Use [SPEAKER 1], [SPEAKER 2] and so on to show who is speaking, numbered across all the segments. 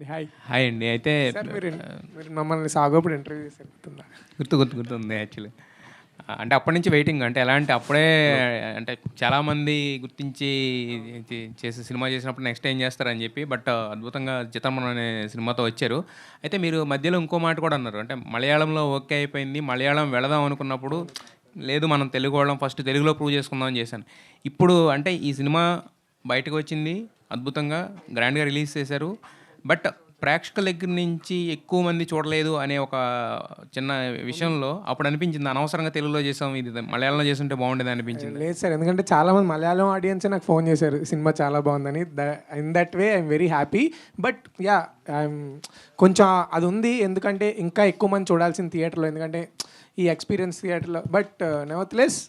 [SPEAKER 1] Hi
[SPEAKER 2] hi అండి. అయితే
[SPEAKER 1] sir మీరు మమ్మల్ని సాగోప్పుడు ఇంటర్వ్యూ చేశారు గుర్తుందా?
[SPEAKER 2] గుర్తుంది యాక్చువల్లీ. అంటే అప్పటి నుంచి వెయిటింగ్. అంటే ఎలా అంటే అప్పుడే అంటే చాలామంది గుర్తించి చేసి సినిమా చేసినప్పుడు నెక్స్ట్ ఏం చేస్తారని చెప్పి, బట్ అద్భుతంగా 'చిత్రమన్' అనే సినిమాతో వచ్చారు. అయితే మీరు మధ్యలో ఇంకో మాట కూడా అన్నారు. అంటే మలయాళంలో ఓకే అయిపోయింది, మలయాళం వెళదాం అనుకున్నప్పుడు లేదు మనం తెలుగు వాళ్ళం, ఫస్ట్ తెలుగులో ప్రూవ్ చేసుకుందాం అని చేశాను. ఇప్పుడు అంటే ఈ సినిమా బయటకు వచ్చింది, అద్భుతంగా గ్రాండ్గా రిలీజ్ చేశారు. బట్ ప్రేక్షకుల దగ్గర నుంచి ఎక్కువ మంది చూడలేదు అనే ఒక చిన్న విషయంలో అప్పుడు అనిపించింది, అనవసరంగా తెలుగులో చేసాం, ఇది మలయాళంలో చేస్తుంటే బాగుండేది అనిపించింది.
[SPEAKER 1] లేదు సార్, ఎందుకంటే చాలామంది మలయాళం ఆడియన్స్ నాకు ఫోన్ చేశారు సినిమా చాలా బాగుందని. In that way I'm very happy. But yeah, కొంచెం అది ఉంది, ఎందుకంటే ఇంకా ఎక్కువ మంది చూడాల్సిన థియేటర్లో, ఎందుకంటే ఈ ఎక్స్పీరియన్స్ థియేటర్లో. But nevertheless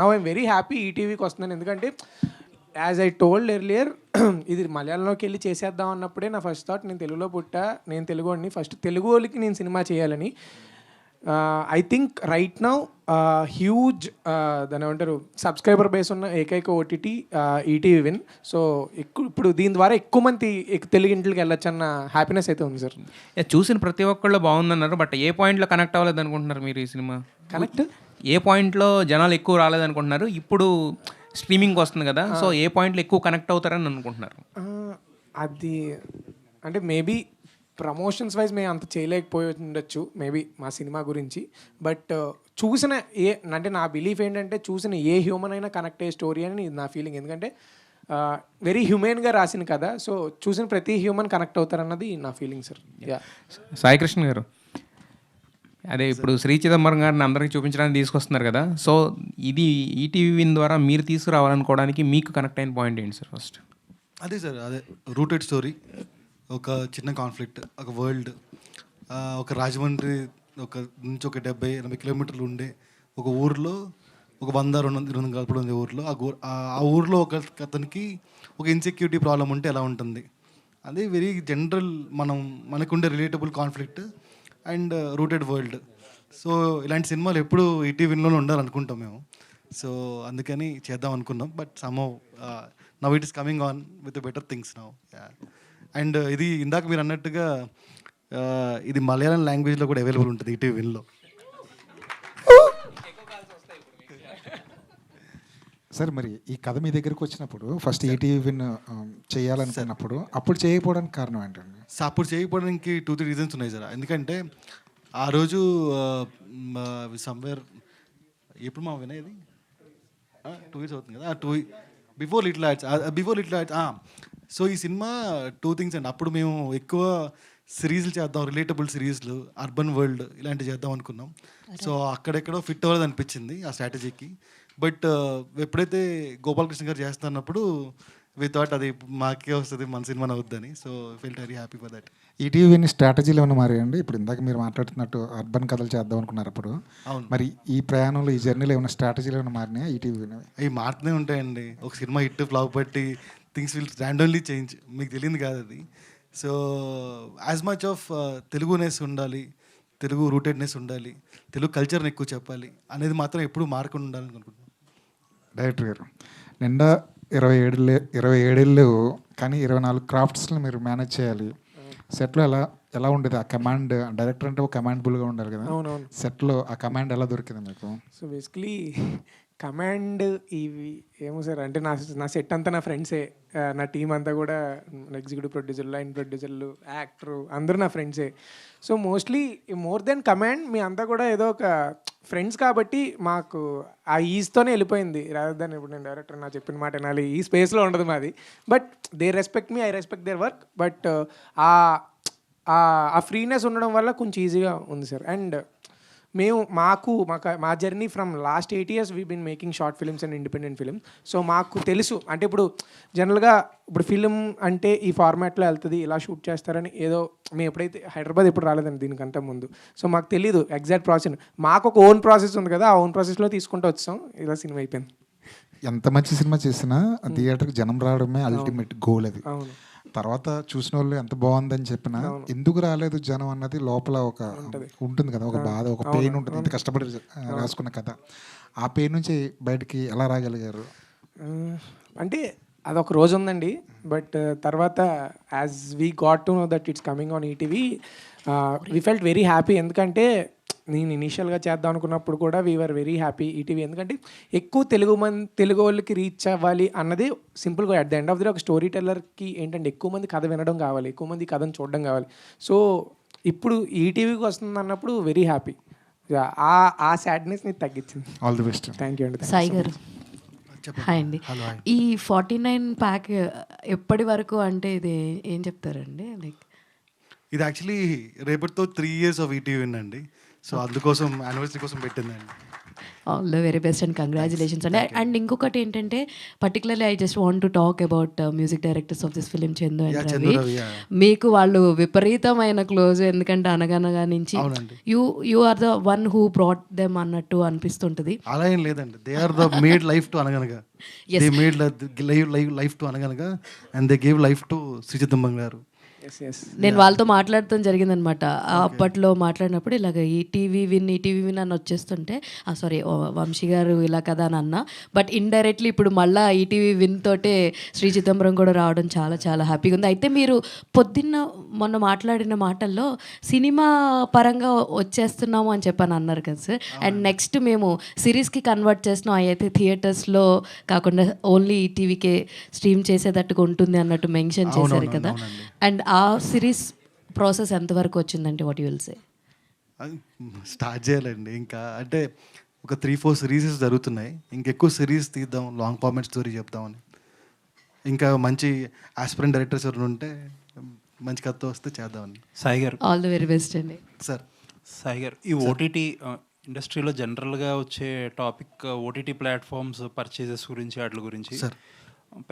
[SPEAKER 1] now I'm very happy ఈటీవీకి వస్తున్నాను, ఎందుకంటే యాజ్ ఐ టోల్డ్ ఎర్లియర్ ఇది మలయాళంలోకి వెళ్ళి చేసేద్దాం అన్నప్పుడే నా ఫస్ట్ థాట్, నేను తెలుగులో పుట్టా, నేను తెలుగు వాడిని, ఫస్ట్ తెలుగు వాళ్ళకి నేను సినిమా చేయాలని. I think right now huge దాని ఏమంటారు సబ్స్క్రైబర్ బేస్ ఉన్న ఏకైక ఓటీటీ ఈటీవీ విన్. సో ఇప్పుడు దీని ద్వారా ఎక్కువ మంది తెలుగు ఇంటికి వెళ్ళొచ్చు అన్న హ్యాపీనెస్ అయితే ఉంది సార్.
[SPEAKER 2] చూసిన ప్రతి ఒక్కళ్ళు బాగుందన్నారు. బట్ ఏ పాయింట్లో కనెక్ట్ అవ్వలేదు అనుకుంటున్నారు మీరు? ఈ సినిమా
[SPEAKER 1] కనెక్ట్
[SPEAKER 2] ఏ పాయింట్లో జనాలు ఎక్కువ రాలేదనుకుంటున్నారు? ఇప్పుడు స్ట్రీమింగ్ వస్తుంది కదా, సో ఏ పాయింట్లో ఎక్కువ కనెక్ట్ అవుతారని అనుకుంటున్నారు?
[SPEAKER 1] అది అంటే మేబీ ప్రమోషన్స్ వైజ్ మేము అంత చేయలేకపోయి ఉండొచ్చు మేబీ మా సినిమా గురించి. బట్ చూసిన అంటే నా బిలీఫ్ ఏంటంటే చూసిన ఏ హ్యూమన్ అయినా కనెక్ట్ అయ్యే స్టోరీ అని నా ఫీలింగ్. ఎందుకంటే వెరీ హ్యూమెన్గా రాసిన కదా, సో చూసిన ప్రతి హ్యూమన్ కనెక్ట్ అవుతారన్నది నా feeling sir. Yeah,
[SPEAKER 2] Sai Krishna గారు, అదే ఇప్పుడు శ్రీ చిదంబరం గారిని అందరికీ చూపించడానికి తీసుకొస్తున్నారు కదా, సో ఇది ఈటీవీ విన్ ద్వారా మీరు తీసుకురావాలనుకోవడానికి మీకు కనెక్ట్ అయిన పాయింట్ ఏంటి సార్? ఫస్ట్
[SPEAKER 3] అదే సార్, అదే రూటెడ్ స్టోరీ, ఒక చిన్న కాన్ఫ్లిక్ట్, ఒక వరల్డ్, ఒక రాజమండ్రి నుంచి ఒక 70-80 కిలోమీటర్లు ఉండే ఒక ఊరిలో ఒక 100-200 కలుపుడు ఉంది ఊరిలో. ఆ ఊరిలో అతనికి ఒక ఇన్సెక్యూరిటీ ప్రాబ్లం ఉంటే ఎలా ఉంటుంది, అదే వెరీ జనరల్ మనకుండే relatable conflict and rooted world. So ఇలాంటి సినిమాలు ఎప్పుడు ఈటీవీలోనే ఉండాలనుకుంటాం మేము. సో అందుకని చేద్దాం అనుకున్నాం. But somehow now it is coming on with better things now. And ఇది ఇందాక మీరు అన్నట్టుగా ఇది మలయాళం లాంగ్వేజ్లో కూడా అవైలబుల్ ఉంటుంది ఈటీవీ విన్లో.
[SPEAKER 4] సార్ మరి ఈ కథ మీ దగ్గరికి వచ్చినప్పుడు ఫస్ట్ ఈటీవీ విన్ చేయాలనుకున్నప్పుడు అప్పుడు చేయకపోవడానికి కారణం ఏంటండి?
[SPEAKER 3] అప్పుడు చేయకపోవడానికి 2-3 రీజన్స్ ఉన్నాయి సార్. ఎందుకంటే ఆ రోజు సమ్వేర్ ఎప్పుడు మా వినేది 2 years అవుతుంది కదా, బిఫోర్ లిటిల్ యాడ్స్. సో ఈ సినిమా 2 things అండి. అప్పుడు మేము ఎక్కువ సిరీస్లు చేద్దాం, రిలేటబుల్ సిరీస్లు, అర్బన్ వరల్డ్ ఇలాంటివి చేద్దాం అనుకున్నాం. సో అక్కడెక్కడో ఫిట్ అవ్వలేదు అనిపించింది ఆ స్ట్రాటజీకి. బట్ ఎప్పుడైతే గోపాలకృష్ణ గారు చేస్తున్నప్పుడు వి థాట్ అది మాకే వస్తుంది, మన సినిమా అవుద్దని. So feel very happy for that.
[SPEAKER 4] ETV win స్ట్రాటజీలు ఏమైనా మారాయండి? ఇప్పుడు ఇందాక మీరు మాట్లాడుతున్నట్టు అర్బన్ కథలు చేద్దాం అనుకున్నారు అప్పుడు.
[SPEAKER 3] అవును.
[SPEAKER 4] మరి ఈ ప్రయాణంలో ఈ జర్నీలో ఏమైనా స్ట్రాటజీలు ఏమైనా మారినాయా ఈటీవీ విన్?
[SPEAKER 3] అవి మారుతూనే ఉంటాయండి. ఒక సినిమా హిట్ ఫ్లాప్ బట్టి థింగ్స్ విల్ ర్యాండమ్లీ చేంజ్, మీకు తెలియదు కాదు అది. సో యాజ్ మచ్ ఆఫ్ తెలుగునెస్ ఉండాలి, తెలుగు రూటెడ్నెస్ ఉండాలి, తెలుగు కల్చర్ని ఎక్కువ చెప్పాలి అనేది మాత్రం ఎప్పుడు మారకుండా ఉండాలని అనుకుంటున్నాను.
[SPEAKER 4] డైరెక్టర్ గారు, నిండా 27 ఏళ్ళు కానీ 24 క్రాఫ్ట్స్ని మీరు మేనేజ్ చేయాలి. సెట్లో ఎలా ఉండేది ఆ కమాండ్? డైరెక్టర్ అంటే ఒక కమాండబుల్గా ఉండాలి కదా.
[SPEAKER 1] అవునవును.
[SPEAKER 4] సెట్లో ఆ కమాండ్ ఎలా దొరికింది మీకు?
[SPEAKER 1] సో బేసికలీ కమాండ్ ఇవి ఏమో సార్, అంటే నా సెట్ అంతా నా ఫ్రెండ్సే, నా టీం అంతా కూడా ఎగ్జిక్యూటివ్ ప్రొడ్యూసర్లు, లైన్ ప్రొడ్యూసర్లు, యాక్టరు అందరూ నా ఫ్రెండ్సే. So mostly more than command మీ అంతా కూడా ఏదో ఒక ఫ్రెండ్స్ కాబట్టి మాకు ఆ ఈజ్తోనే వెళ్ళిపోయింది. రాదని ఇప్పుడు నేను డైరెక్టర్ నా చెప్పిన మాట వినాలి, ఈ స్పేస్లో ఉండదు మాది. But they respect me, I respect their work. But ఆ ఫ్రీనెస్ ఉండడం వల్ల కొంచెం ఈజీగా ఉంది సార్. అండ్ మా journey from last 8 years we been making short films and independent films. So మాకు తెలుసు, అంటే ఇప్పుడు జనరల్గా ఇప్పుడు ఫిలిం అంటే ఈ ఫార్మాట్లో వెళ్తుంది, ఇలా షూట్ చేస్తారని ఏదో మేము ఎప్పుడైతే హైదరాబాద్ ఎప్పుడు రాలేదండి దీనికంటే ముందు. సో మాకు తెలీదు ఎగ్జాక్ట్ ప్రాసెస్. మాకు ఒక ఓన్ ప్రాసెస్ ఉంది కదా, ఆ ఓన్ ప్రాసెస్లో తీసుకుంటూ వచ్చాం, ఇలా సినిమా అయిపోయింది.
[SPEAKER 4] ఎంత మంచి సినిమా చేసినా థియేటర్కి జనం రావడమే అల్టిమేట్ గోల్. అది
[SPEAKER 1] అవును.
[SPEAKER 4] తర్వాత చూసిన వాళ్ళు ఎంత బాగుందని చెప్పినా ఎందుకు రాలేదు జనం అన్నది లోపల ఒక ఉంటుంది కదా, ఒక బాధ, ఒక పెయిన్ ఉంటుంది. ఇంత కష్టపడి రాసుకున్న కథ, ఆ పెయిన్ నుంచి బయటికి ఎలా రాగలిగారు?
[SPEAKER 1] అంటే అదొక రోజు ఉందండి. బట్ తర్వాత as we got to know that it's coming on ETV we felt very happy. ఎందుకంటే నేను ఇనీషియల్గా చేద్దాం అనుకున్నప్పుడు కూడా వీఆర్ వెరీ హ్యాపీ ఈటీవీ. ఎందుకంటే ఎక్కువ తెలుగు వాళ్ళకి రీచ్ అవ్వాలి అన్నది సింపుల్గా at the end of the ఒక స్టోరీ టెల్లర్కి ఏంటంటే ఎక్కువ మంది కథ వినడం కావాలి, ఎక్కువ మంది కథను చూడడం కావాలి. సో ఇప్పుడు ఈటీవీకి వస్తుంది అన్నప్పుడు వెరీ హ్యాపీ. ఆ సాడ్నెస్ని తగ్గించింది.
[SPEAKER 4] All the best.
[SPEAKER 1] Thank you అండి.
[SPEAKER 5] సాయి గారు హాయ్ అండి. ఈ 49 ప్యాక్ ఎప్పటి వరకు అంటే ఇది ఏం చెప్తారండి? లైక్
[SPEAKER 3] ఇది యాక్చువల్లీ రేపటితో 3 years ఆఫ్ ఈటీవీ అండి. సో అందుకోసం యానివర్సరీ కోసం పెట్టిందండి.
[SPEAKER 5] All the very best and congratulations అండి. అండ్ ఇంకొకటి ఏంటంటే particularly I just want to talk about music directors of this film Chandu and Ravi. మీకు వాళ్ళు విపరీతమైన క్లోజ్. ఎందుకంటే అనగనగా నుంచి you are the one who brought them అన్నట్టు అనిపిస్తుంటుంది.
[SPEAKER 3] అలా ఏం లేదండి. They are the made life to Anaganaga. They made life to Anaganaga and they gave life to Shri Chidambaram గారు.
[SPEAKER 5] నేను వాళ్ళతో మాట్లాడటం జరిగిందనమాట. అప్పట్లో మాట్లాడినప్పుడు ఇలాగ ఈ టీవీ విన్ అని వచ్చేస్తుంటే సారీ వంశీ గారు ఇలా కదా అని అన్నా. బట్ ఇండైరెక్ట్లీ ఇప్పుడు మళ్ళీ ఈటీవీ విన్ తోటే శ్రీ చిదంబరం కూడా రావడం చాలా చాలా హ్యాపీగా ఉంది. అయితే మీరు పొద్దున్న మొన్న మాట్లాడిన మాటల్లో సినిమా పరంగా వచ్చేస్తున్నాము అని చెప్పని అన్నారు కదా సార్. అండ్ నెక్స్ట్ మేము సిరీస్కి కన్వర్ట్ చేస్తున్నాం, అయితే థియేటర్స్లో కాకుండా ఓన్లీ ఈటీవీకే స్ట్రీమ్ చేసేటట్టుగా ఉంటుంది అన్నట్టు మెన్షన్ చేశారు కదా. అండ్ ఆ సిరీస్ ప్రాసెస్ ఎంతవరకు వచ్చిందంటే what you will say?
[SPEAKER 3] Start చేయాలండి. ఇంకా అంటే ఒక 3-4 సిరీసెస్ జరుగుతున్నాయి. ఇంకెక్కువ సిరీస్ తీద్దాం, లాంగ్ ఫార్మాట్ స్టోరీ చెప్దామని. ఇంకా మంచి ఆస్పిరెంట్ డైరెక్టర్స్ ఎవరు ఉంటే మంచి కథ వస్తే చేద్దామని.
[SPEAKER 6] సాయి గారు
[SPEAKER 5] ఆల్ ది వెరీ బెస్ట్ అండి.
[SPEAKER 3] సార్
[SPEAKER 6] సాయి గారు, ఈ ఓటీటీ ఇండస్ట్రీలో జనరల్గా వచ్చే టాపిక్ ఓటీటీ ప్లాట్ఫామ్స్ పర్చేజెస్ గురించి, వాటి గురించి.
[SPEAKER 3] సార్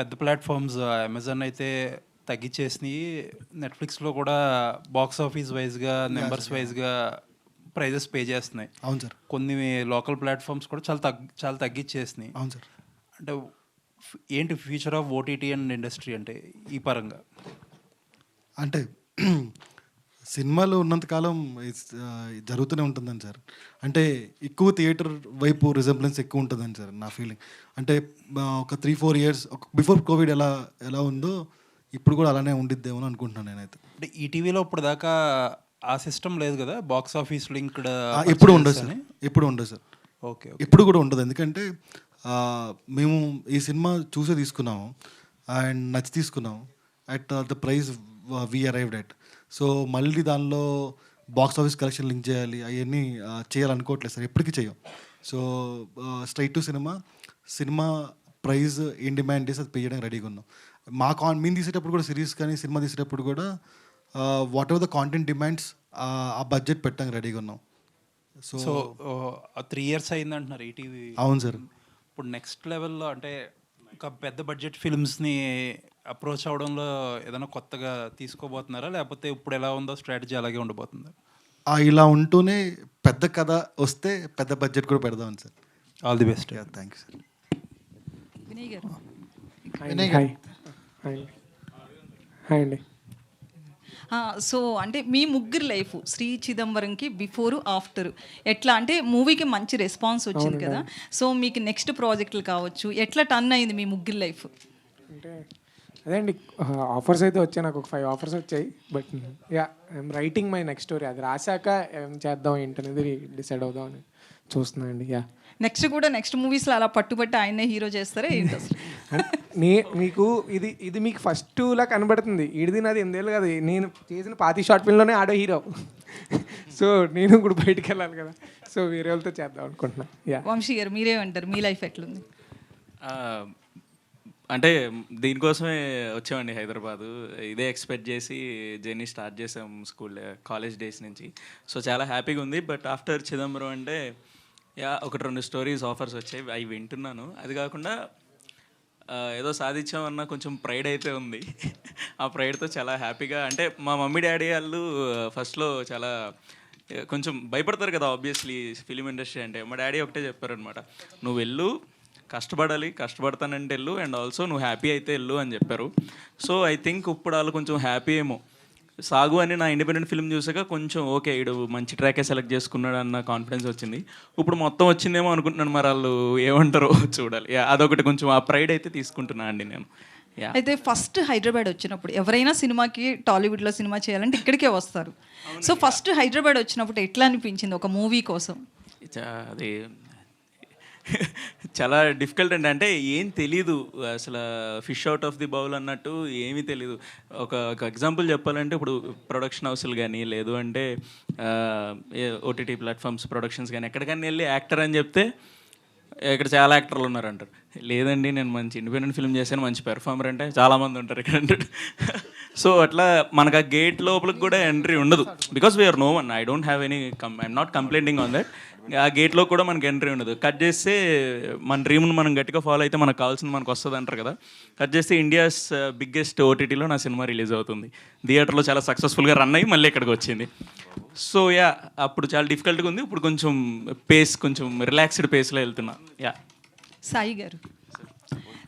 [SPEAKER 6] పెద్ద ప్లాట్ఫామ్స్ అమెజాన్ అయితే తగ్గించేసినాయి. నెట్ఫ్లిక్స్లో కూడా బాక్స్ ఆఫీస్ వైజ్గా నెంబర్స్ వైజ్గా ప్రైజెస్ పే చేస్తున్నాయి.
[SPEAKER 3] అవును సార్.
[SPEAKER 6] కొన్ని లోకల్ ప్లాట్ఫామ్స్ కూడా చాలా తగ్గించేసినాయి.
[SPEAKER 3] అవును సార్.
[SPEAKER 6] అంటే ఏంటి future of OTT and industry అంటే ఈ పరంగా?
[SPEAKER 3] అంటే సినిమాలు ఉన్నంతకాలం జరుగుతూనే ఉంటుందని సార్. అంటే ఎక్కువ థియేటర్ వైపు రిజంబ్లెన్స్ ఎక్కువ ఉంటుందని సార్ నా ఫీలింగ్. అంటే ఒక 3-4 years బిఫోర్ కోవిడ్ ఎలా ఉందో ఇప్పుడు కూడా అలానే ఉండిద్దేమో అనుకుంటున్నాను నేనైతే.
[SPEAKER 6] అంటే ఈటీవీలో ఇప్పుడు దాకా ఆ సిస్టమ్ లేదు కదా, బాక్స్ ఆఫీస్ లింక్డ్
[SPEAKER 3] ఎప్పుడు ఉండదు సార్. ఎప్పుడు ఉండదు సార్.
[SPEAKER 6] ఓకే.
[SPEAKER 3] ఎప్పుడు కూడా ఉండదు. ఎందుకంటే మేము ఈ సినిమా చూసే తీసుకున్నాము అండ్ నచ్చి తీసుకున్నాము at the price we arrived at. So మళ్ళీ దానిలో బాక్స్ ఆఫీస్ కలెక్షన్ లింక్ చేయాలి, అవన్నీ చేయాలనుకోవట్లేదు సార్. ఎప్పటికీ చేయం. So straight to cinema price ఏం డిమాండ్ చేసి అది పే చేయడానికి రెడీగా ఉన్నాం. మేము తీసేటప్పుడు కూడా సిరీస్ కానీ సినిమా తీసేటప్పుడు కూడా what ever the content demands ఆ బడ్జెట్ పెట్టడానికి రెడీగా ఉన్నాం.
[SPEAKER 6] సో 3 years అయింది అంటున్నారు ఈటీవీ.
[SPEAKER 3] అవును సార్.
[SPEAKER 6] ఇప్పుడు నెక్స్ట్ లెవెల్లో అంటే ఒక పెద్ద బడ్జెట్ ఫిల్మ్స్ని అప్రోచ్ అవడంలో ఏదైనా కొత్తగా తీసుకోబోతున్నారా, లేకపోతే ఇప్పుడు ఎలా ఉందో స్ట్రాటజీ అలాగే ఉండబోతుందా?
[SPEAKER 3] ఇలా ఉంటూనే పెద్ద కథ వస్తే పెద్ద బడ్జెట్ కూడా పెడదామని sir.
[SPEAKER 6] All the best.
[SPEAKER 3] Thank you sir.
[SPEAKER 5] Vinay గారు.
[SPEAKER 1] హాయ్ అండి.
[SPEAKER 7] సో అంటే మీ ముగ్గురు లైఫ్ శ్రీ చిదంబరంకి బిఫోర్ ఆఫ్టర్ ఎట్లా అంటే మూవీకి మంచి రెస్పాన్స్ వచ్చింది కదా, సో మీకు నెక్స్ట్ ప్రాజెక్టులు కావచ్చు ఎట్లా టర్న్ అయింది మీ ముగ్గురు లైఫ్?
[SPEAKER 1] అంటే అదే అండి, ఆఫర్స్ అయితే వచ్చాయి, నాకు ఒక 5 offers వచ్చాయి. But I'm writing my next story. అది రాశాక ఏం చేద్దాం ఏంటనేది డిసైడ్ అవుదాం అని చూస్తున్నాను అండి.
[SPEAKER 7] నెక్స్ట్ మూవీస్లో అలా పట్టుబట్టి ఆయనే హీరో చేస్తారా ఏంటి అసలు?
[SPEAKER 1] మీకు ఇది మీకు ఫస్ట్లా కనబడుతుంది. ఈడిది నాది 8 ఏళ్ళు కదా, నేను చేసిన 5 షార్ట్ ఫిల్మ్లోనే ఆడో హీరో. సో నేను ఇప్పుడు బయటికి వెళ్ళాలి కదా, సో వేరే వాళ్ళతో చేద్దాం అనుకుంటున్నాను.
[SPEAKER 7] వంశీ గారు మీరేమంటారు, మీ లైఫ్ ఎట్లుంది?
[SPEAKER 8] అంటే దీనికోసమే వచ్చామండి హైదరాబాదు. ఇదే ఎక్స్పెక్ట్ చేసి జర్నీ స్టార్ట్ చేసాం కాలేజ్ డేస్ నుంచి. సో చాలా హ్యాపీగా ఉంది. బట్ ఆఫ్టర్ చిదంబరం అంటే 1-2 స్టోరీస్ ఆఫర్స్ వచ్చాయి, అవి వింటున్నాను. అది కాకుండా ఏదో సాధించామన్న కొంచెం ప్రైడ్ అయితే ఉంది. ఆ ప్రైడ్తో చాలా హ్యాపీగా, అంటే మా మమ్మీ డాడీ వాళ్ళు ఫస్ట్లో చాలా కొంచెం భయపడతారు కదా ఆబ్వియస్లీ ఫిలిం ఇండస్ట్రీ అంటే. మా డాడీ ఒకటే చెప్పారనమాట, నువ్వు వెళ్ళు, కష్టపడాలి, కష్టపడతానంటే వెళ్ళు, అండ్ ఆల్సో నువ్వు హ్యాపీ అయితే వెళ్ళు అని చెప్పారు. సో ఐ థింక్ ఇప్పుడు వాళ్ళు కొంచెం హ్యాపీ ఏమో. సాగు అని నా ఇండిపెండెంట్ ఫిల్మ్ చూసాక కొంచెం ఓకే వీడు మంచి ట్రాకే సెలెక్ట్ చేసుకున్నాడు అన్న కాన్ఫిడెన్స్ వచ్చింది. ఇప్పుడు మొత్తం వచ్చిందేమో అనుకుంటున్నాను, మరి వాళ్ళు ఏమంటారో చూడాలి. అదొకటి కొంచెం ఆ ప్రైడ్ అయితే తీసుకుంటున్నా అండి నేను. యా
[SPEAKER 7] అయితే ఫస్ట్ హైదరాబాద్ వచ్చినప్పుడు ఎవరైనా సినిమాకి టాలీవుడ్లో సినిమా చేయాలంటే ఇక్కడికే వస్తారు. సో ఫస్ట్ హైదరాబాద్ వచ్చినప్పుడు ఎట్లా అనిపించింది ఒక మూవీ కోసం?
[SPEAKER 8] అది చాలా డిఫికల్ట్ అండి. అంటే ఏం తెలీదు అసలు, fish out of the bowl అన్నట్టు ఏమీ తెలీదు. ఒక ఎగ్జాంపుల్ చెప్పాలంటే ఇప్పుడు ప్రొడక్షన్ హౌస్లు కానీ లేదు అంటే ఓటీటీ ప్లాట్ఫామ్స్ ప్రొడక్షన్స్ కానీ ఎక్కడికైనా వెళ్ళి యాక్టర్ అని చెప్తే ఇక్కడ చాలా యాక్టర్లు ఉన్నారు అంటారు. లేదండి నేను మంచి ఇండిపెండెంట్ ఫిల్మ్ చేశాను, మంచి పెర్ఫార్మర్ అంటే చాలామంది ఉంటారు ఇక్కడ అంటారు. సో అట్లా మనకు ఆ గేట్ లోపలికి కూడా ఎంట్రీ ఉండదు. Because we're no one, I don't have any I'm not complaining on that. ఆ గేట్లో కూడా మనకి ఎంట్రీ ఉండదు. కట్ చేస్తే మన డ్రీమ్ను మనం గట్టిగా ఫాలో అయితే మనకు కావాల్సింది మనకు వస్తుంది అంటారు కదా. కట్ చేస్తే ఇండియాస్ బిగ్గెస్ట్ ఓటీటీలో నా సినిమా రిలీజ్ అవుతుంది. థియేటర్లో చాలా సక్సెస్ఫుల్గా రన్ అయ్యి మళ్ళీ ఇక్కడికి వచ్చింది. సో యా అప్పుడు చాలా డిఫికల్ట్గా ఉంది. ఇప్పుడు కొంచెం పేస్ కొంచెం రిలాక్స్డ్ పేస్లో వెళ్తున్నా. యా
[SPEAKER 7] సాయి గారు,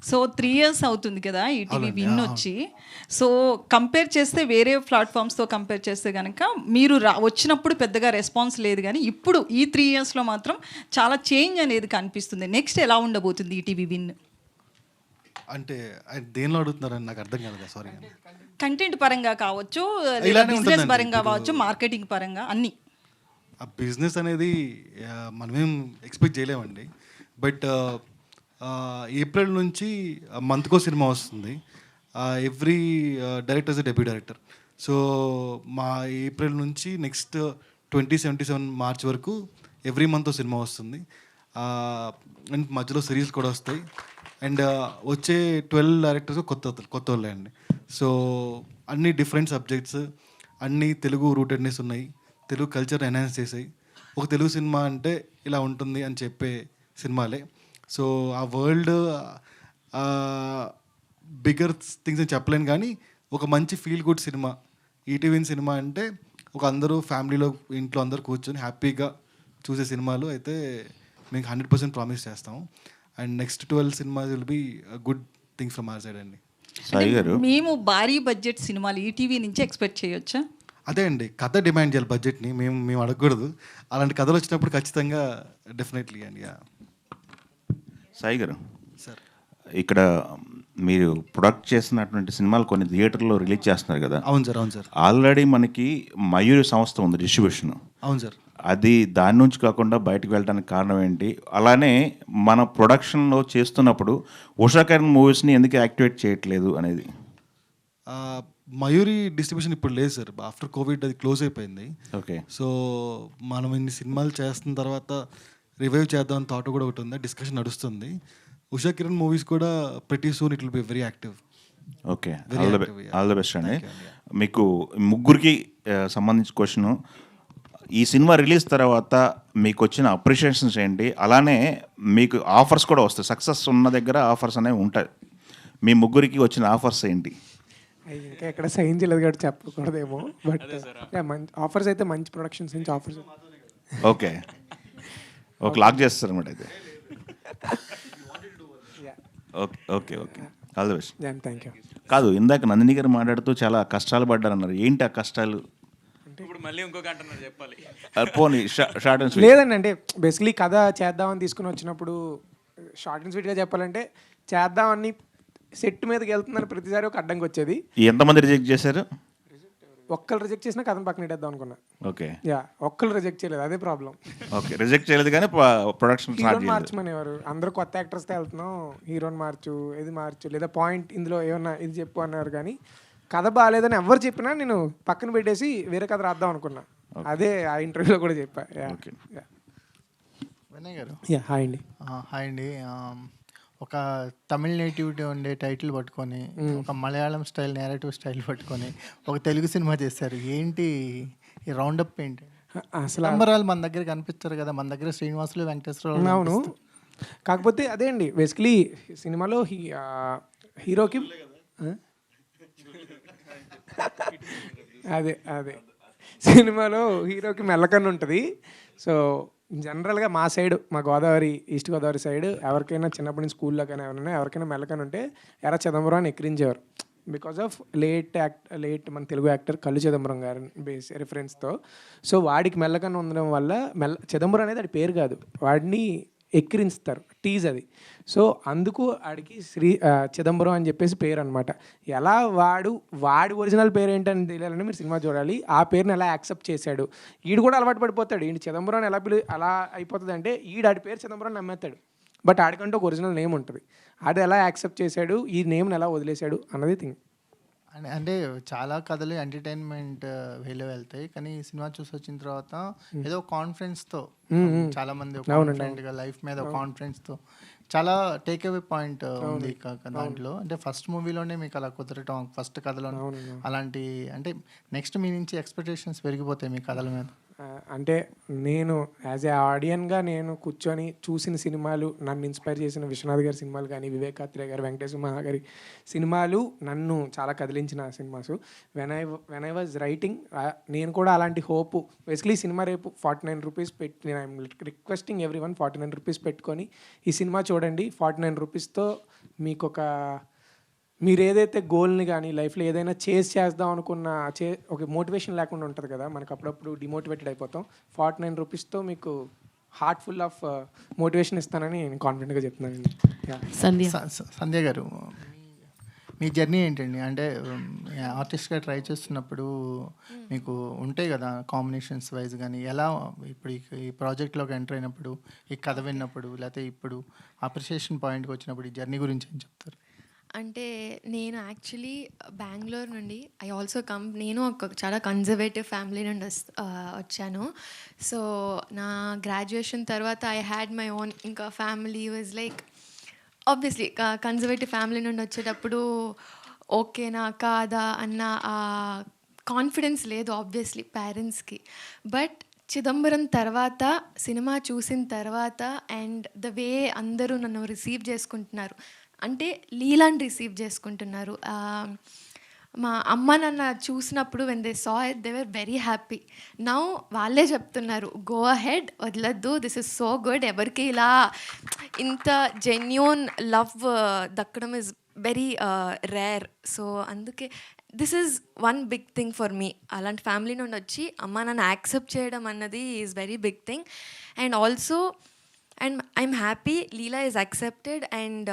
[SPEAKER 7] సో 3 years అవుతుంది కదా ఈటీవీ విన్ వచ్చి. సో కంపేర్ చేస్తే వేరే ప్లాట్ఫామ్స్తో కంపేర్ చేస్తే కనుక మీరు వచ్చినప్పుడు పెద్దగా రెస్పాన్స్ లేదు, కానీ ఇప్పుడు ఈ 3 yearsలో మాత్రం చాలా చేంజ్ అనేది కనిపిస్తుంది. నెక్స్ట్ ఎలా ఉండబోతుంది ఈటీవీ విన్?
[SPEAKER 3] అంటే ఆయన దేనిలో అడుగుతున్నారని నాకు అర్థం కాదు. సారీ.
[SPEAKER 7] కంటెంట్ పరంగా కావచ్చు,
[SPEAKER 3] ఇలానే
[SPEAKER 7] బిజినెస్
[SPEAKER 3] ఉంటుందండి.
[SPEAKER 7] పరంగా కావచ్చు, మార్కెటింగ్ పరంగా అన్నీ.
[SPEAKER 3] ఆ బిజినెస్ అనేది మనమేం ఎక్స్పెక్ట్ చేయలేమండి. బట్ ఏప్రిల్ నుంచి మంత్కో సినిమా వస్తుంది. Every director is debut director. So మా ఏప్రిల్ నుంచి నెక్స్ట్ 2077 మార్చ్ వరకు ఎవ్రీ మంత్ సినిమా వస్తుంది. అండ్ మధ్యలో సిరీస్ కూడా వస్తాయి. అండ్ వచ్చే 12 డైరెక్టర్స్ కొత్త వాళ్ళే అండి. సో అన్ని డిఫరెంట్ సబ్జెక్ట్స్, అన్నీ తెలుగు రూటెడ్నెస్ ఉన్నాయి, తెలుగు కల్చర్ ఎన్హాన్స్ చేసాయి. ఒక తెలుగు సినిమా అంటే ఇలా ఉంటుంది అని చెప్పే సినిమాలే. సో ఆ వరల్డ్ బిగ్గర్ థింగ్స్ అని చెప్పలేను, కానీ ఒక మంచి feel good cinema ETV cinema అంటే ఒక అందరూ ఫ్యామిలీలో ఇంట్లో అందరూ కూర్చొని హ్యాపీగా చూసే సినిమాలు అయితే మీకు 100% ప్రామిస్ చేస్తాము. And next 12 cinemas will be good things from our side అండి.
[SPEAKER 9] సాయి గారు,
[SPEAKER 7] మేము భారీ బడ్జెట్ సినిమాలు ఈటీవీ నుంచి ఎక్స్పెక్ట్ చేయొచ్చా?
[SPEAKER 3] అదే అండి, కథ డిమాండ్ చేయాలి, బడ్జెట్ని మేము అడగకూడదు. అలాంటి కథలు వచ్చినప్పుడు ఖచ్చితంగా డెఫినెట్లీ అండి.
[SPEAKER 9] సాయి గారు
[SPEAKER 3] సార్,
[SPEAKER 9] ఇక్కడ మీరు ప్రొడక్ట్ చేస్తున్నటువంటి సినిమాలు కొన్ని థియేటర్లో రిలీజ్ చేస్తున్నారు కదా.
[SPEAKER 3] అవును సార్. అవును సార్.
[SPEAKER 9] ఆల్రెడీ మనకి మయూరి సంస్థ ఉంది డిస్ట్రిబ్యూషన్.
[SPEAKER 3] అవును సార్.
[SPEAKER 9] అది దాని నుంచి కాకుండా బయటకు వెళ్ళడానికి కారణం ఏంటి? అలానే మన ప్రొడక్షన్లో చేస్తున్నప్పుడు ఉషా కిరణ్ మూవీస్ని ఎందుకు యాక్టివేట్ చేయట్లేదు అనేది?
[SPEAKER 3] మయూరి డిస్ట్రిబ్యూషన్ ఇప్పుడు లేదు సార్. ఆఫ్టర్ కోవిడ్ అది క్లోజ్ అయిపోయింది.
[SPEAKER 9] ఓకే.
[SPEAKER 3] సో మనం ఇన్ని సినిమాలు చేస్తున్న తర్వాత రివైవ్ చేద్దాం థాట్ కూడా ఒకటి ఉంది, డిస్కషన్ నడుస్తుంది. ఉషా కిరణ్ మూవీస్ కూడా ప్రతి soon it will be very active.
[SPEAKER 9] Okay, all the best అండి. మీకు ముగ్గురికి సంబంధించిన క్వశ్చన్, ఈ సినిమా రిలీజ్ తర్వాత మీకు వచ్చిన అప్రిషియేషన్స్ ఏంటి? అలానే మీకు ఆఫర్స్ కూడా వస్తాయి, సక్సెస్ ఉన్న దగ్గర ఆఫర్స్ అనేవి ఉంటాయి. మీ ముగ్గురికి వచ్చిన ఆఫర్స్ ఏంటి?
[SPEAKER 1] ఇంకా ఎక్కడ సైన్ చేయలేదు కాబట్టి చెప్పకూడదేమో, బట్ మంచి ఆఫర్స్ అయితే మంచి ప్రొడక్షన్స్ నుంచి ఆఫర్స్.
[SPEAKER 9] ఓకే ఓకే, లాక్ చేస్తారు అన్నమాట అయితే. Okay okay okay, all the best.
[SPEAKER 1] Thank you.
[SPEAKER 9] కాదు, ఇందాక నందిని గారు మాట్లాడుతూ చాలా కష్టాలు పడ్డారన్నారు. ఏంటి ఆ కష్టాలు?
[SPEAKER 8] ఇప్పుడు మళ్ళీ ఇంకో గంట చెప్పాలి.
[SPEAKER 9] పోనీ షార్ట్ అండ్ స్వీట్.
[SPEAKER 1] లేదండి, అంటే బేసిక్లీ కథ చేద్దామని తీసుకుని వచ్చినప్పుడు షార్ట్ అండ్ స్వీట్గా చెప్పాలంటే చేద్దామని సెట్ మీదకి వెళ్తుందని ప్రతిసారి ఒక అడ్డంకి వచ్చేది.
[SPEAKER 9] ఎంతమంది రిజెక్ట్ చేశారు?
[SPEAKER 1] ఒక్కరు రిజెక్ట్ చేసినా కథను పక్కన పెట్టేద్దాం అనుకున్నా.
[SPEAKER 9] ఓకే.
[SPEAKER 1] ఒక్కరు రిజెక్ట్ చేయలేదు, అదే ప్రాబ్లం.
[SPEAKER 9] ఓకే, రిజెక్ట్ చేయలేదు కానీ ప్రొడక్షన్
[SPEAKER 1] హీరోని మార్చమనేవారు. అందరూ కొత్త యాక్టర్స్తో వెళ్తున్నాం, హీరోని మార్చు, ఇది మార్చు, లేదా పాయింట్ ఇందులో ఏమన్నా ఇది చెప్పు అన్నారు. కానీ కథ బాగాలేదని ఎవరు చెప్పినా నేను పక్కన పెట్టేసి వేరే కథ రాద్దాం అనుకున్నా. అదే ఆ ఇంటర్వ్యూలో కూడా చెప్పా.
[SPEAKER 10] వినయ్ గారు.
[SPEAKER 1] హాయ్ అండి.
[SPEAKER 10] హాయ్ అండి. ఒక తమిళ నేటివిటీ ఉండే టైటిల్ పట్టుకొని ఒక మలయాళం స్టైల్ నేరేటివ్ స్టైల్ పట్టుకొని ఒక తెలుగు సినిమా చేశారు. ఏంటి ఈ రౌండప్ ఏంటి? అసలు నంబరాలు మన దగ్గర కనిపిస్తారు కదా, మన దగ్గర శ్రీనివాసులు, వెంకటేశ్వరరావు.
[SPEAKER 1] అవును, కాకపోతే అదే అండి బేసిక్లీ సినిమాలో హీరోకి అదే సినిమాలో హీరోకి మెల్లకన్ను ఉంటుంది. సో జనరల్గా మా సైడ్, మా గోదావరి, ఈస్ట్ గోదావరి సైడ్ ఎవరికైనా చిన్నప్పటి నుంచి స్కూల్లో కానీ ఎవరైనా ఎవరికైనా మెల్లకన్ను ఉంటే ఎర్ర చిదంబరం అని ఎక్కిరించేవారు. బికాజ్ ఆఫ్ లేట్ మన తెలుగు యాక్టర్ కళ్ళు చిదంబరం గారి రిఫరెన్స్తో. సో వాడికి మెల్లకన్ను ఉండడం వల్ల చిదంబరం అనేది అది పేరు కాదు, వాడిని ఎక్కిరించుతారు, టీజ్ అది. సో అందుకు ఆడికి చిదంబరం అని చెప్పేసి పేరు అనమాట. ఎలా వాడి ఒరిజినల్ పేరు ఏంటని తెలియాలని మీరు సినిమా చూడాలి. ఆ పేరుని ఎలా యాక్సెప్ట్ చేశాడు, ఈడు కూడా అలవాటు పడిపోతాడు. ఈడు చిదంబరం ఎలా అలా అయిపోతుంది అంటే ఆడి పేరు చిదంబరం నమ్మేస్తాడు, బట్ ఆడికంటూ ఒక ఒరిజినల్ నేమ్ ఉంటుంది. ఆడు ఎలా యాక్సెప్ట్ చేశాడు, ఈ నేమ్ని ఎలా వదిలేశాడు అన్నది థింగ్.
[SPEAKER 10] అంటే చాలా కథలు ఎంటర్టైన్మెంట్ వేలో వెళ్తాయి, కానీ ఈ సినిమా చూసి వచ్చిన తర్వాత ఏదో కాన్ఫిడెన్స్తో చాలా మంది కాన్ఫిడెంట్గా లైఫ్ మీద కాన్ఫిడెన్స్తో చాలా టేక్ అవే పాయింట్ ఉంది దాంట్లో. అంటే ఫస్ట్ మూవీలోనే మీకు అలా కుదరటం, ఫస్ట్ కథలో అలాంటి, అంటే నెక్స్ట్ మీ నుంచి ఎక్స్పెక్టేషన్స్ పెరిగిపోతాయి మీ కథల మీద.
[SPEAKER 1] అంటే నేను యాజ్ ఏ ఆడియన్గా నేను కూర్చొని చూసిన సినిమాలు, నన్ను ఇన్స్పైర్ చేసిన విశ్వనాథ్ గారి సినిమాలు కానీ, వివేకాత్రేయ గారు, వెంకటేశ్వర మహా గారి సినిమాలు నన్ను చాలా కదిలించిన cinemas. When I was writing నేను కూడా అలాంటి హోప్, బేసిక్లీ సినిమా రేపు 49 రూపీస్ పెట్టి, నేను I'm requesting every one 49 rupees పెట్టుకొని ఈ సినిమా చూడండి. 49 రూపీస్తో మీకు మీరు ఏదైతే గోల్ని కానీ లైఫ్లో ఏదైనా చేద్దాం అనుకున్న ఒక మోటివేషన్ లేకుండా ఉంటుంది కదా, మనకు అప్పుడప్పుడు డిమోటివేటెడ్ అయిపోతాం. 49 రూపీస్తో మీకు హార్ట్ ఫుల్ ఆఫ్ మోటివేషన్ ఇస్తానని నేను కాన్ఫిడెంట్గా చెప్తున్నాను.
[SPEAKER 10] సంధ్య గారు, మీ జర్నీ ఏంటండి? అంటే ఆర్టిస్ట్గా ట్రై చేస్తున్నప్పుడు మీకు ఉంటాయి కదా కాంబినేషన్స్ వైజ్, కానీ ఎలా ఇప్పుడు ఈ ప్రాజెక్ట్లోకి ఎంటర్ అయినప్పుడు, ఈ కథ విన్నప్పుడు, లేకపోతే ఇప్పుడు అప్రిషియేషన్ పాయింట్కి వచ్చినప్పుడు ఈ జర్నీ గురించి ఏం చెప్తారు?
[SPEAKER 11] అంటే నేను యాక్చువల్లీ బెంగళూరు నుండి నేను ఒక చాలా కన్జర్వేటివ్ ఫ్యామిలీ నుండి వచ్చాను. సో నా గ్రాడ్యుయేషన్ తర్వాత ఐ హ్యాడ్ మై ఓన్ ఇంకా family was like obviously conservative family నుండి వచ్చేటప్పుడు ఓకేనా కాదా అన్న కాన్ఫిడెన్స్ లేదు ఆబ్వియస్లీ పేరెంట్స్కి. బట్ చిదంబరం తర్వాత సినిమా చూసిన తర్వాత అండ్ ద వే అందరూ నన్ను రిసీవ్ చేసుకుంటున్నారు, అంటే లీలాని రిసీవ్ చేసుకుంటున్నారు. మా అమ్మ నాన్న చూసినప్పుడు when they saw it they were very happy. Now వాళ్ళే చెప్తున్నారు గో అహెడ్, వదలద్దు, దిస్ ఇస్ సో గుడ్. ఎవరికి ఇలా ఇంత జెన్యూన్ లవ్ దక్కడం ఇస్ వెరీ రేర్. సో అందుకే this is one big thing for me. అలాంటి ఫ్యామిలీ నుండి వచ్చి అమ్మ నన్ను యాక్సెప్ట్ చేయడం అన్నది is very big thing. And also I'm happy Leela is accepted and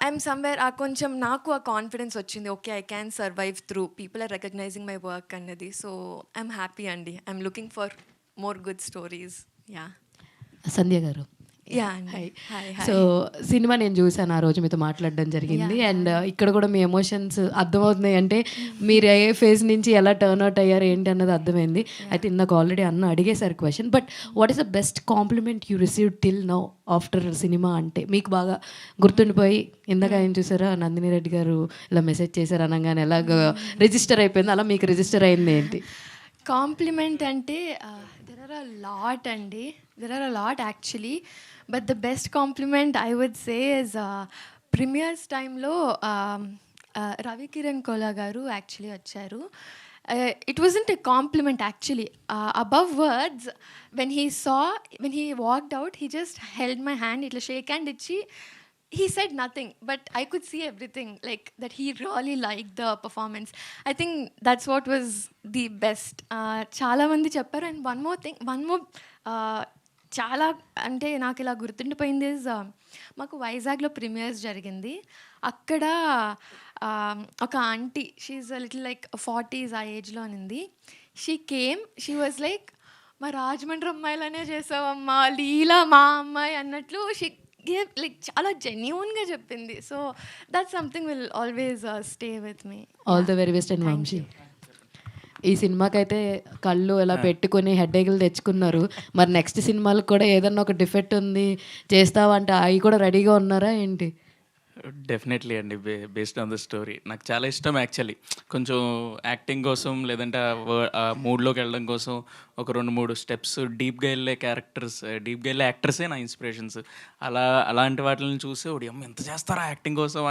[SPEAKER 11] I'm somewhere కొంచెం నాకు ఆ కాన్ఫిడెన్స్ వచ్చింది, okay I can survive through, people are recognising my work అన్నది. సో ఐఎమ్ హ్యాపీ అండి. I'm looking for more good stories. Yeah
[SPEAKER 5] Sandhya గారు, so cinema నేను చూసాను, ఆ రోజు మీతో మాట్లాడడం జరిగింది. అండ్ ఇక్కడ కూడా మీ ఎమోషన్స్ అర్థమవుతున్నాయి, అంటే మీరు ఏ ఫేజ్ నుంచి ఎలా టర్న్ అవుట్ అయ్యారు ఏంటి అన్నది అర్థమైంది. అయితే ఇందాక ఆల్రెడీ అడిగేసారు question, but what is the best compliment you receive till now after cinema? అంటే మీకు బాగా గుర్తుండిపోయి, ఇందాక ఏం చూసారా నందిని రెడ్డి గారు ఇలా మెసేజ్ చేశారు అనగానే ఎలాగ రిజిస్టర్ అయిపోయింది, అలా మీకు రిజిస్టర్ అయింది ఏంటి?
[SPEAKER 11] కాంప్లిమెంట్ అంటే దెర్ ఆర్ అ లాట్ అండి, there are a lot actually. But the best compliment I would say is premieres టైంలో రవి కిరణ్ కోలా గారు యాక్చువల్లీ వచ్చారు. It wasn't a compliment actually. Above words, when he walked out, he just held my hand, it'll shake hand ichi. He said nothing, but I could see everything, like that he really liked the performance. I think that's what was the best. Chala mandi chepparu. And one more చాలా అంటే నాకు ఇలా గుర్తుండిపోయింది is మాకు వైజాగ్లో premieres జరిగింది. అక్కడ ఒక aunty, she is little like 40s ఆ ఏజ్లో అనింది. She came, she was like మా రాజమండ్రి అమ్మాయిలనే చేసావమ్మా, లీలా మా అమ్మాయి అన్నట్లు షీ గేవ్ లైక్ చాలా జెన్యూన్గా చెప్పింది. So that's something will always stay with me.
[SPEAKER 5] All the very best and Vamshi. ఈ సినిమాకైతే కళ్ళు ఎలా పెట్టుకొని హెడ్ఏక్లు తెచ్చుకున్నారు, మరి నెక్స్ట్ సినిమాలకు కూడా ఏదన్నా ఒక డిఫెక్ట్ ఉంది చేస్తావా అంటే అవి కూడా రెడీగా ఉన్నారా ఏంటి?
[SPEAKER 8] డెఫినెట్లీ అండి, బేస్డ్ ఆన్ ద స్టోరీ. నాకు చాలా ఇష్టం యాక్చువల్లీ, కొంచెం యాక్టింగ్ కోసం లేదంటే ఆ మూడ్లోకి వెళ్ళడం కోసం ఒక 2-3 స్టెప్స్ డీప్గా వెళ్ళే డీప్గా వెళ్ళే యాక్టర్సే నా ఇన్స్పిరేషన్స్. అలాంటి వాటిని చూసి ఒకటి అమ్మ ఎంత చేస్తారా యాక్టింగ్ కోసం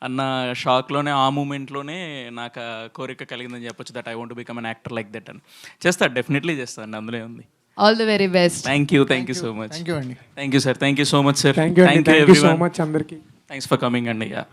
[SPEAKER 8] అన్న షాక్లోనే, ఆ మూమెంట్లోనే నాకు కోరిక కలిగిందని చెప్పొచ్చు, that I want to become an actor like that అని. డెఫినెట్లీ చేస్తాను, అందులో ఉంది.
[SPEAKER 5] All the very best.
[SPEAKER 8] Thank you so much.
[SPEAKER 10] Thank you అండి.
[SPEAKER 8] Thank you sir, thank you so much sir.
[SPEAKER 1] Thank you so much అందరికీ.
[SPEAKER 8] Thanks for coming and yeah.